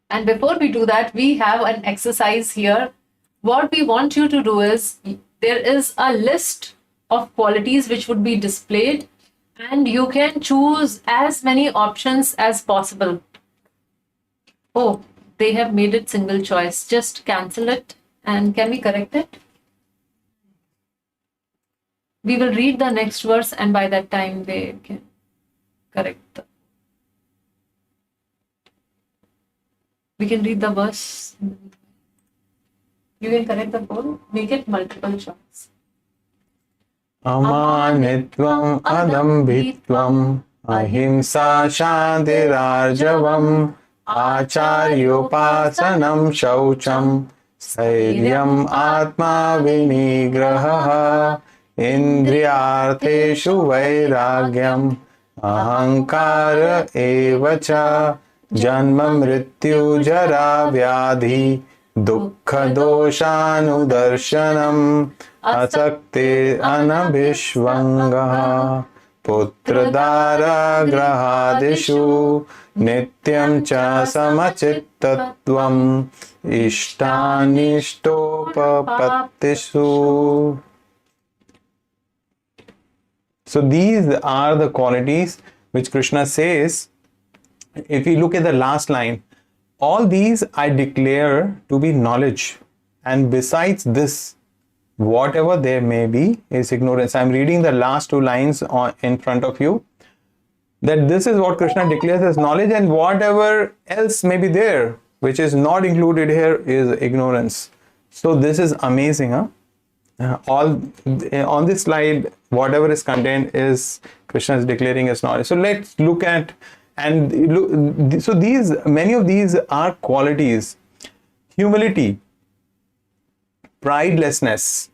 And before we do that, we have an exercise here. What we want you to do is, there is a list of qualities which would be displayed, and you can choose as many options as possible. Oh, they have made it single choice. Just cancel it, and can we correct it? We will read the next verse, and by that time they can correct. We can read the verse. You can correct the poll. Make it multiple choice. Amanitvam adambhitvam ahimsa shantirarjavam acharyopasanam shaucham sairyam atma vinigraha indriyartheshu vairagyam ahankara evacha janma mrityu jara vyadhi dukkha doshanudarshanam asakte anabhishvangah putradara grahadishu nityam cha samachittatvam ishtanishtopapatishu. So these are the qualities which Krishna says. If we look at the last line, all these I declare to be knowledge, and besides this, whatever there may be is ignorance. I'm reading the last 2 lines in front of you, that this is what Krishna declares as knowledge, and whatever else may be there which is not included here is ignorance. So this is amazing, huh? All on this slide, whatever is contained is Krishna is declaring as knowledge. So let's look at, and look, so many of these are qualities: humility, pridelessness,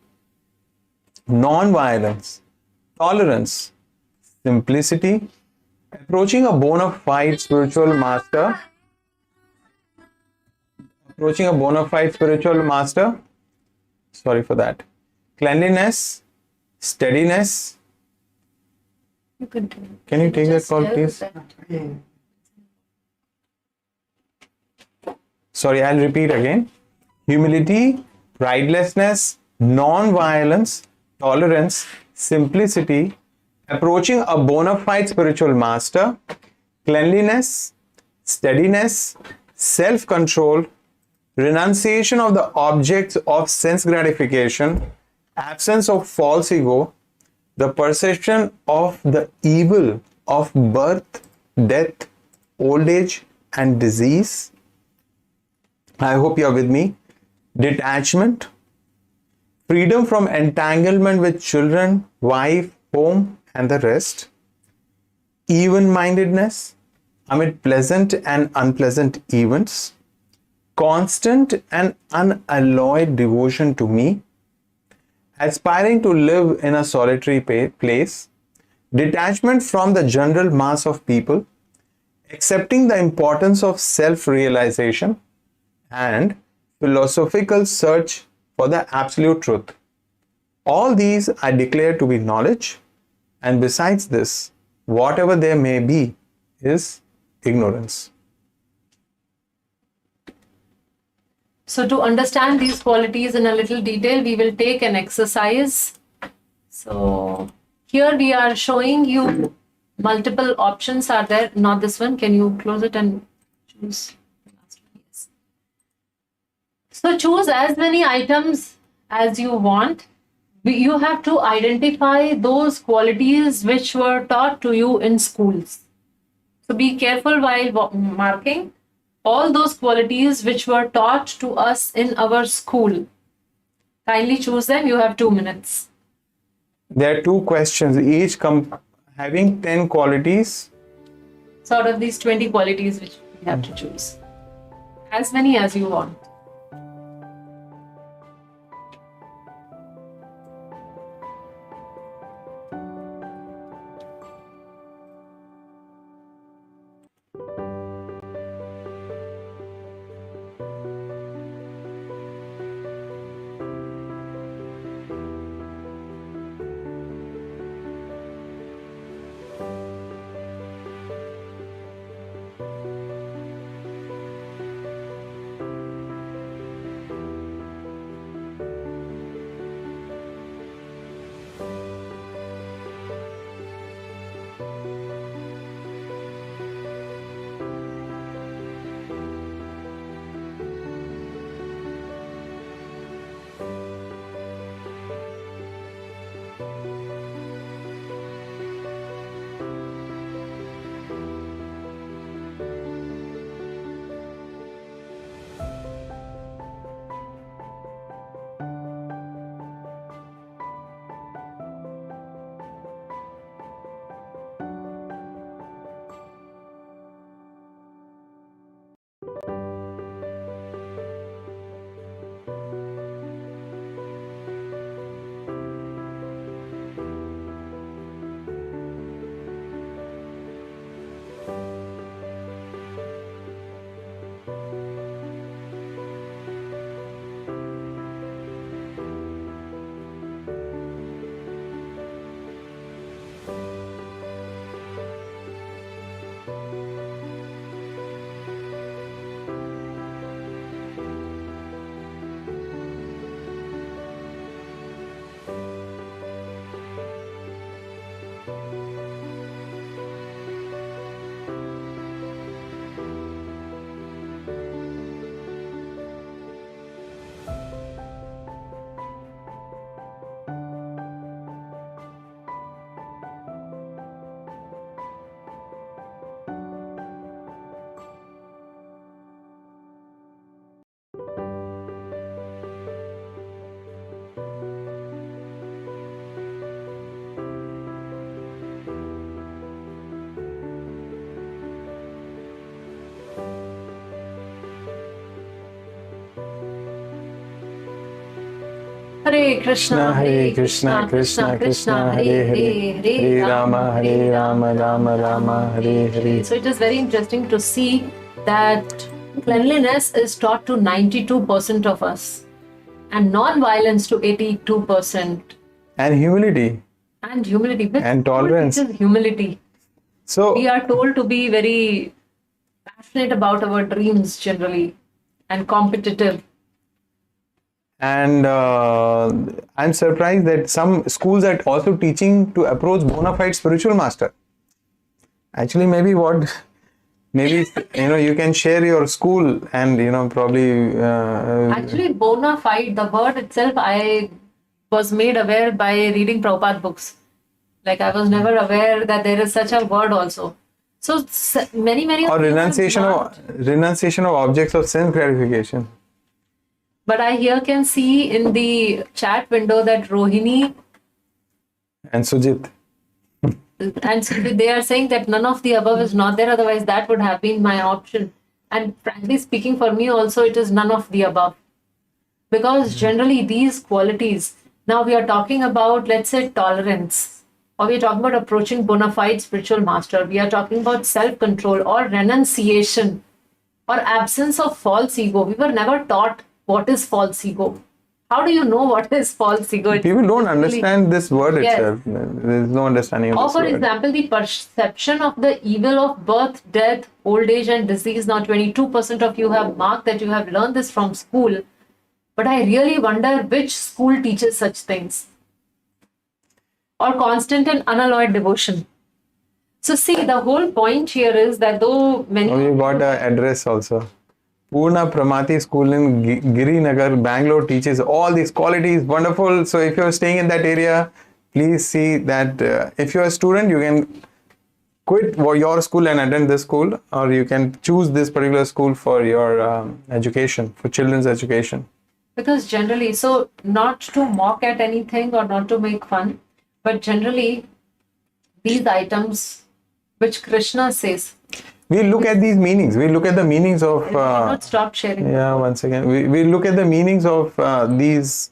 non-violence, tolerance, simplicity, Approaching a bona fide spiritual master. Approaching a bona fide spiritual master. Sorry for that. Cleanliness, steadiness. You can Can you take that call, please? Sorry, I'll repeat again. Humility, pridelessness, non-violence, tolerance, simplicity, approaching a bona fide spiritual master, cleanliness, steadiness, self-control, renunciation of the objects of sense gratification, absence of false ego, the perception of the evil of birth, death, old age, and disease. I hope you are with me. Detachment, freedom from entanglement with children, wife, home, and the rest. Even-mindedness amid pleasant and unpleasant events. Constant and unalloyed devotion to me. Aspiring to live in a solitary place. Detachment from the general mass of people. Accepting the importance of self-realization. And philosophical search for the absolute truth. All these I declare to be knowledge, and besides this, whatever there may be is ignorance. So to understand these qualities in a little detail, we will take an exercise. So here we are showing you multiple options are there, not this one. Can you close it and choose? Yes. So choose as many items as you want. You have to identify those qualities which were taught to you in schools. So be careful while marking all those qualities which were taught to us in our school. Kindly choose them. You have 2 minutes. There are 2 questions, each having 10 qualities. Sort of these 20 qualities which you have to choose. As many as you want. Hare Krishna, Hare Krishna, Krishna Krishna, Hare Hare, Hare Rama, Hare Rama, Rama Rama, Hare Hare. So it is very interesting to see that cleanliness is taught to 92% of us and non-violence to 82%. And humility And humility. Which and school tolerance. teaches humility? So We are told to be very passionate about our dreams generally and competitive. and I'm surprised that some schools are also teaching to approach bona fide spiritual master. Actually, maybe you can share your school and probably Actually, bona fide, the word itself, I was made aware by reading Prabhupada books. Like I was never aware that there is such a word also. So many or of you are renunciation not- of objects of sense gratification. But I here can see in the chat window that Rohini And Sujit. and so they are saying that none of the above is not there, otherwise that would have been my option. And frankly speaking, for me also it is none of the above, because generally these qualities, now we are talking about, let's say, tolerance, or we are talking about approaching bona fide spiritual master, we are talking about self-control or renunciation or absence of false ego. We were never taught what is false ego. How do you know what is false ego? It's People don't basically- understand this word Yes. itself. There is no understanding of Or this for word. example, the perception of the evil of birth, death, old age and disease. Now 22% of you have marked that you have learned this from school. But I really wonder which school teaches such things. Or constant and unalloyed devotion. So see, the whole point here is that though many... Oh, you got an address also. Purna Pramati School in Girinagar, Bangalore teaches all these qualities. Wonderful. So if you're staying in that area, please see that if you're a student, you can quit your school and attend this school, or you can choose this particular school for your education, for children's education. Because generally, so not to mock at anything or not to make fun, but generally these items which Krishna says, We look at these meanings. We look at the meanings of... not stop sharing. yeah, once again, we look at the meanings of these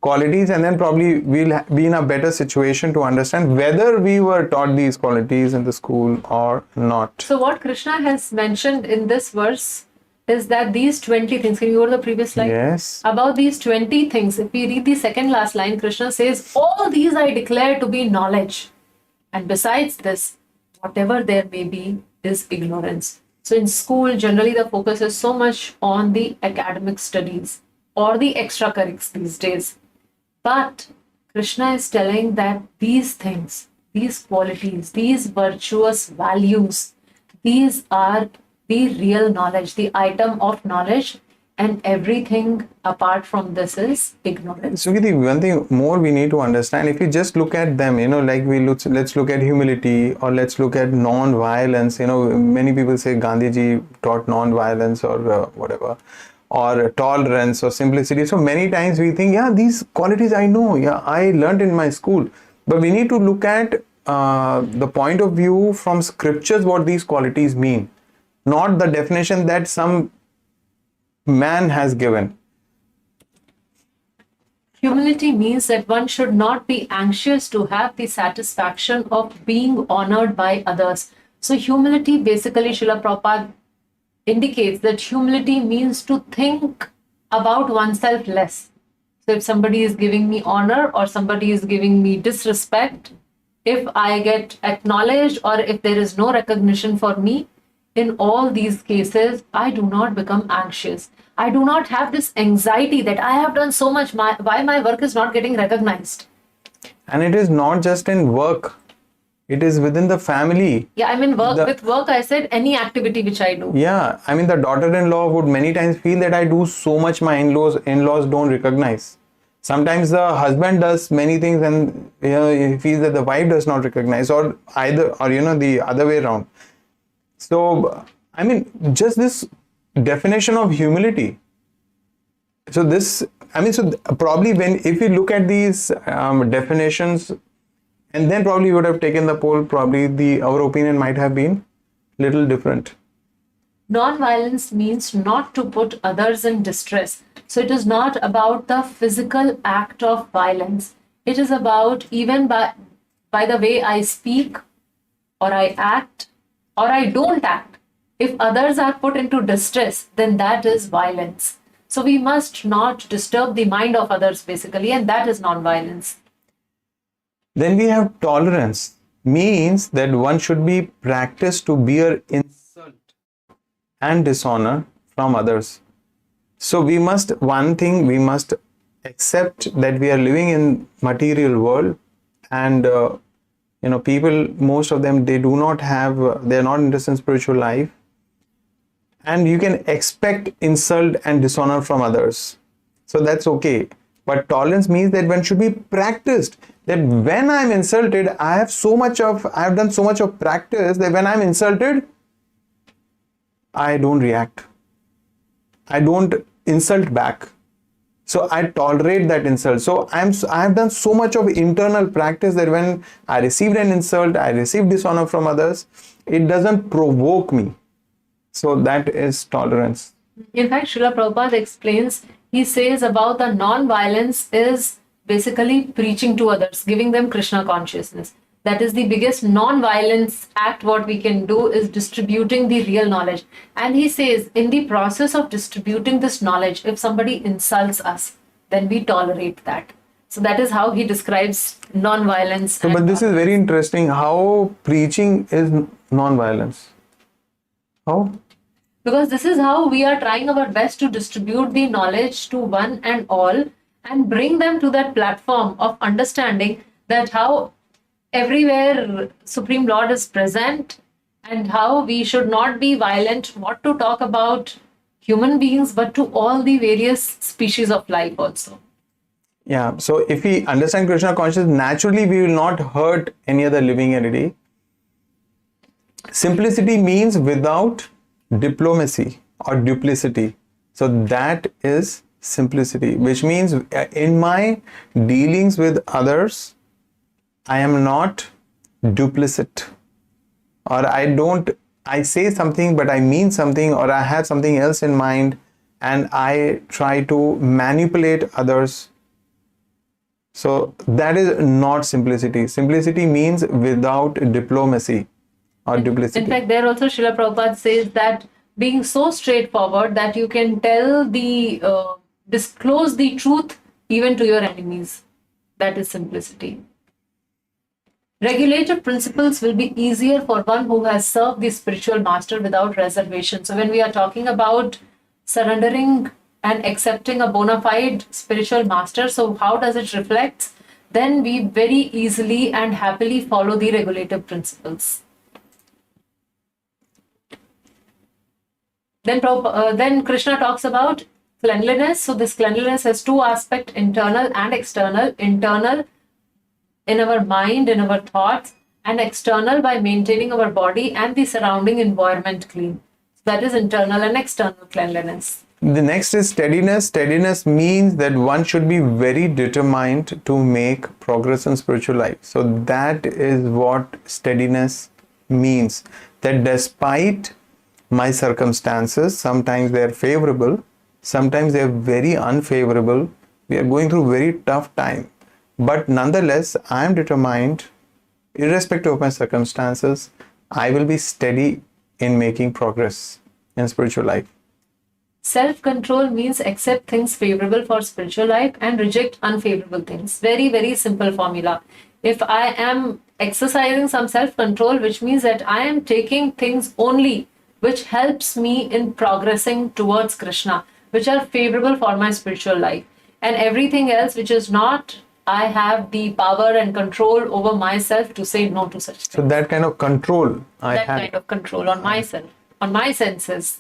qualities, and then probably we'll be in a better situation to understand whether we were taught these qualities in the school or not. So what Krishna has mentioned in this verse is that these 20 things, can you go to the previous slide? Yes. About these 20 things, if we read the second last line, Krishna says, all these I declare to be knowledge. And besides this, whatever there may be is ignorance. So in school, generally the focus is so much on the academic studies or the extracurriculars these days. But Krishna is telling that these things, these qualities, these virtuous values, these are the real knowledge, the item of knowledge, and everything apart from this is ignorance. So, Gita, one thing more we need to understand, if you just look at them, like let's look at humility, or let's look at non-violence. Many people say Gandhiji taught non-violence or whatever, or tolerance or simplicity. So many times we think, yeah, these qualities I know, yeah, I learned in my school. But we need to look at the point of view from scriptures, what these qualities mean, not the definition that some man has given. Humility means that one should not be anxious to have the satisfaction of being honored by others. So humility basically, Srila Prabhupada indicates that humility means to think about oneself less. So if somebody is giving me honor or somebody is giving me disrespect, if I get acknowledged or if there is no recognition for me, in all these cases, I do not become anxious. I do not have this anxiety that I have done so much, why my work is not getting recognized. And it is not just in work. It is within the family. Yeah, I mean, with work, I said any activity which I do. Yeah, I mean, the daughter-in-law would many times feel that I do so much my in-laws don't recognize. Sometimes the husband does many things and he feels that the wife does not recognize, or the other way around. So, I mean, just this definition of humility. So probably if you look at these definitions, and then probably you would have taken the poll, probably our opinion might have been little different. Non-violence means not to put others in distress. So it is not about the physical act of violence. It is about even by the way I speak, or I act, or I don't act. If others are put into distress, then that is violence. So we must not disturb the mind of others basically, and that is non-violence. Then we have tolerance, means that one should be practiced to bear insult and dishonor from others. So we must accept that we are living in material world, and people, most of them, they're not interested in spiritual life, and you can expect insult and dishonor from others. So that's okay. But tolerance means that one should be practiced, that when I'm insulted, I have done so much of practice that when I'm insulted, I don't react. I don't insult back. So I tolerate that insult. So I have done so much of internal practice that when I received an insult, I received dishonor from others, it doesn't provoke me. So that is tolerance. In fact, Srila Prabhupada explains, he says about the non-violence is basically preaching to others, giving them Krishna consciousness. That is the biggest non-violence act what we can do, is distributing the real knowledge. And he says, in the process of distributing this knowledge, if somebody insults us, then we tolerate that. So that is how he describes non-violence. So, but this is very interesting, how preaching is non-violence. How? Because this is how we are trying our best to distribute the knowledge to one and all, and bring them to that platform of understanding that how everywhere Supreme Lord is present, and how we should not be violent, not to talk about human beings, but to all the various species of life also. Yeah, so if we understand Krishna consciousness, naturally we will not hurt any other living entity. Simplicity means without diplomacy or duplicity. So that is simplicity, which means in my dealings with others, I am not duplicit, or I say something but I mean something, or I have something else in mind and I try to manipulate others. So that is not simplicity. Simplicity means without diplomacy or duplicity. In fact, there also Srila Prabhupada says that being so straightforward that you can disclose the truth even to your enemies. That is simplicity. Regulated principles will be easier for one who has served the spiritual master without reservation. So when we are talking about surrendering and accepting a bona fide spiritual master, so how does it reflect? Then we very easily and happily follow the regulative principles. Then Krishna talks about cleanliness. So this cleanliness has two aspects, internal and external. Internal in our mind, in our thoughts, and external by maintaining our body and the surrounding environment clean. So that is internal and external cleanliness. The next is steadiness. Steadiness means that one should be very determined to make progress in spiritual life. So that is what steadiness means. That despite my circumstances, sometimes they are favorable, sometimes they are very unfavorable, we are going through very tough time, but nonetheless I am determined, irrespective of my circumstances, I will be steady in making progress in spiritual life. Self-control means accept things favorable for spiritual life and reject unfavorable things. Very, very simple formula. If I am exercising some self-control, which means that I am taking things only which helps me in progressing towards Krishna, which are favorable for my spiritual life. And everything else which is not, I have the power and control over myself to say no to such things. So that kind of control kind of control on myself, on my senses.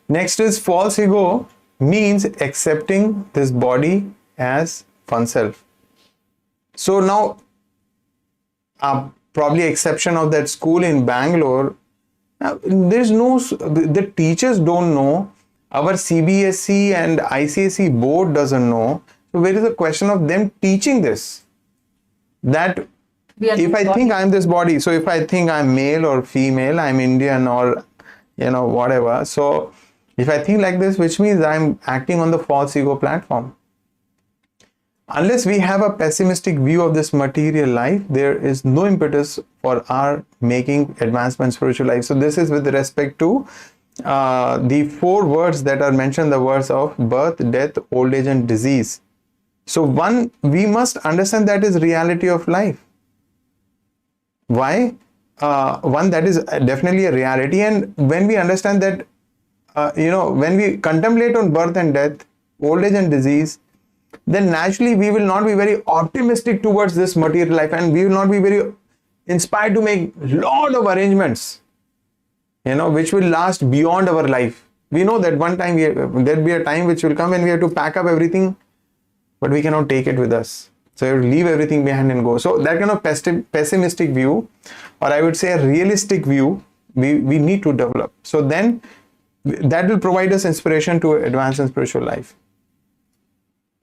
Next is false ego, means accepting this body as oneself. So now, probably exception of that school in Bangalore, the teachers don't know, our CBSE and ICSE board doesn't know. So where is the question of them teaching this? That if I think I'm this body, so if I think I'm male or female, I'm Indian or whatever, so If I think like this, which means I'm acting on the false ego platform. Unless we have a pessimistic view of this material life, there is no impetus for our making advancement spiritual life. So this is with respect to the 4 words that are mentioned, the words of birth, death, old age and disease. So one, we must understand that is reality of life. Why? One, that is definitely a reality, and when we understand that, when we contemplate on birth and death, old age and disease, then naturally we will not be very optimistic towards this material life, and we will not be very inspired to make lot of arrangements, which will last beyond our life. We know that one time there'll be a time which will come when we have to pack up everything, but we cannot take it with us. So you have to leave everything behind and go. So that kind of pessimistic view, or I would say a realistic view, we need to develop. So then that will provide us inspiration to advance in spiritual life.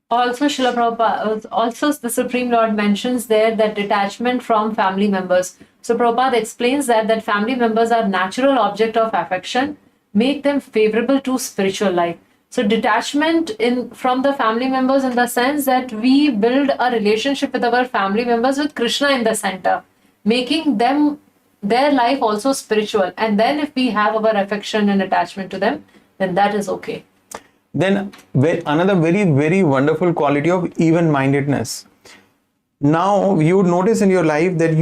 Also, Srila Prabhupada, also the Supreme Lord mentions there that detachment from family members. So Prabhupada explains that family members are natural object of affection, make them favorable to spiritual life. So detachment from the family members in the sense that we build a relationship with our family members with Krishna in the center, making their life also spiritual. And then if we have our affection and attachment to them, then that is okay. Then another very, very wonderful quality of even-mindedness. Now you would notice in your life that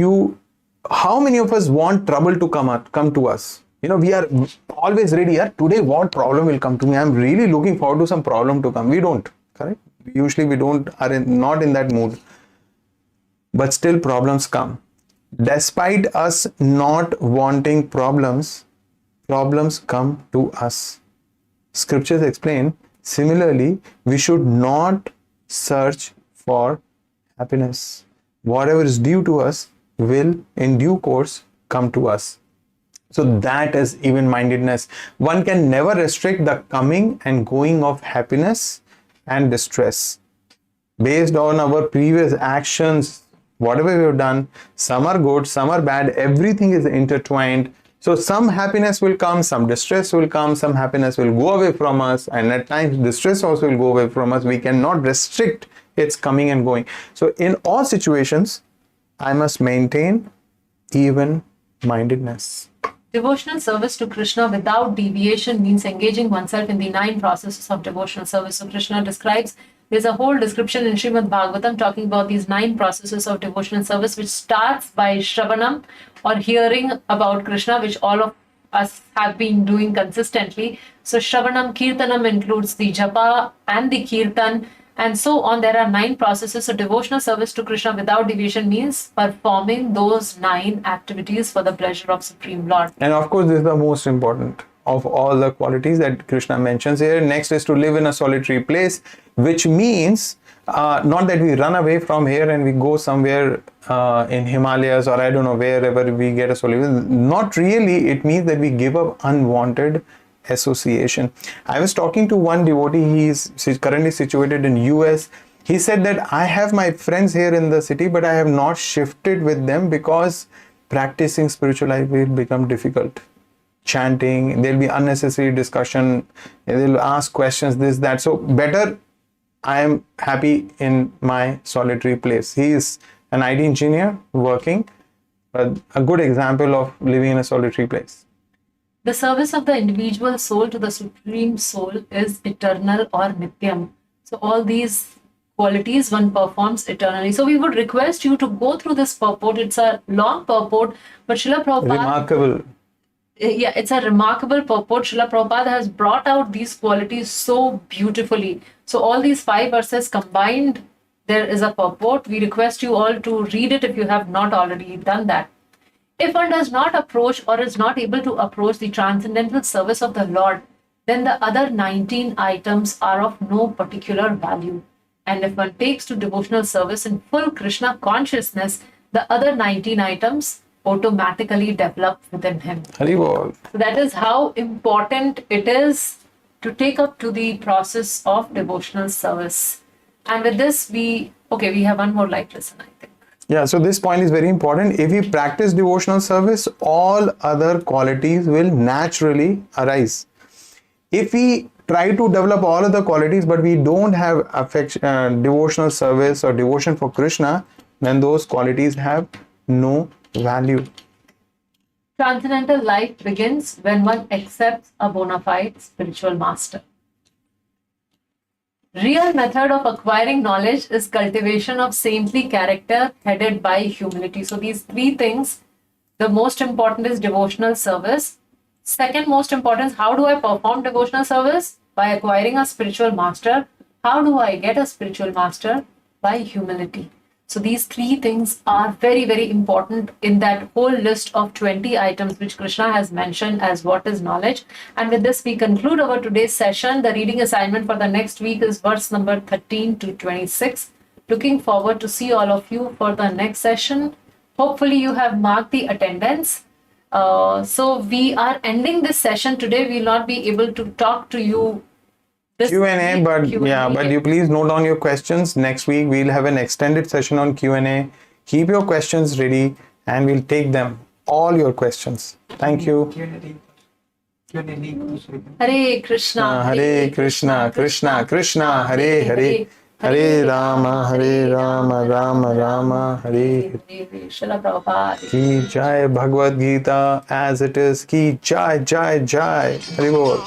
how many of us want trouble to come to us? We are always ready. Today what problem will come to me? I'm really looking forward to some problem to come. We don't, correct? Usually we are not in that mood. But still problems come. Despite us not wanting problems come to us. Scriptures explain, similarly, we should not search for happiness. Whatever is due to us will in due course come to us. So that is even-mindedness. One can never restrict the coming and going of happiness and distress. Based on our previous actions, whatever we have done, some are good, some are bad, everything is intertwined. So some happiness will come, some distress will come, some happiness will go away from us, and at times distress also will go away from us. We cannot restrict its coming and going. So in all situations, I must maintain even-mindedness. Devotional service to Krishna without deviation means engaging oneself in the 9 processes of devotional service. So Krishna describes, there's a whole description in Srimad Bhagavatam talking about these 9 processes of devotional service, which starts by Shravanam, or hearing about Krishna, which all of us have been doing consistently. So Shravanam, Kirtanam includes the Japa and the Kirtan, and so on. There are 9 processes. So devotional service to Krishna without deviation means performing those 9 activities for the pleasure of Supreme Lord. And of course, this is the most important of all the qualities that Krishna mentions here. Next is to live in a solitary place, which means not that we run away from here and we go somewhere in Himalayas or I don't know, wherever we get a solution. Not really. It means that we give up unwanted association. I was talking to one devotee. He is currently situated in US. He said that I have my friends here in the city, but I have not shifted with them because practicing spiritual life will become difficult. Chanting, there'll be unnecessary discussion, they'll ask questions, this, that. So better I am happy in my solitary place. He is an IT engineer working, but a good example of living in a solitary place. The service of the individual soul to the Supreme Soul is eternal or nityam. So all these qualities one performs eternally. So we would request you to go through this purport. It's a long purport, but Srila Prabhupada... Remarkable. Yeah, it's a remarkable purport. Srila Prabhupada has brought out these qualities so beautifully. So all these 5 verses combined, there is a purport. We request you all to read it if you have not already done that. If one does not approach or is not able to approach the transcendental service of the Lord, then the other 19 items are of no particular value. And if one takes to devotional service in full Krishna consciousness, the other 19 items automatically develop within him. Haribol. So that is how important it is to take up to the process of devotional service. And with this, we have one more live listen, I think. Yeah, so this point is very important. If we practice devotional service, all other qualities will naturally arise. If we try to develop all of the qualities, but we don't have affection, devotional service or devotion for Krishna, then those qualities have no value. Transcendental life begins when one accepts a bona fide spiritual master. Real method of acquiring knowledge is cultivation of saintly character headed by humility. So these three things, the most important is devotional service. Second most important is how do I perform devotional service? By acquiring a spiritual master. How do I get a spiritual master? By humility. So these three things are very, very important in that whole list of 20 items which Krishna has mentioned as what is knowledge. And with this, we conclude our today's session. The reading assignment for the next week is verse number 13 to 26. Looking forward to see all of you for the next session. Hopefully you have marked the attendance. So we are ending this session today. We will not be able to talk to you this Q&A, week. but Q&A. yeah, but you please note down your questions. Next week we'll have an extended session on Q&A. Keep your questions ready and we'll take them, all your questions. Thank you. Hare Krishna, Hare Krishna, Krishna Krishna, Hare Hare, Hare Rama, Rama Rama, Hare Hare. Srila Prabhupada. Ki Jai Bhagavad Gita as it is. Ki Jai Jai Jai. Hare Bol.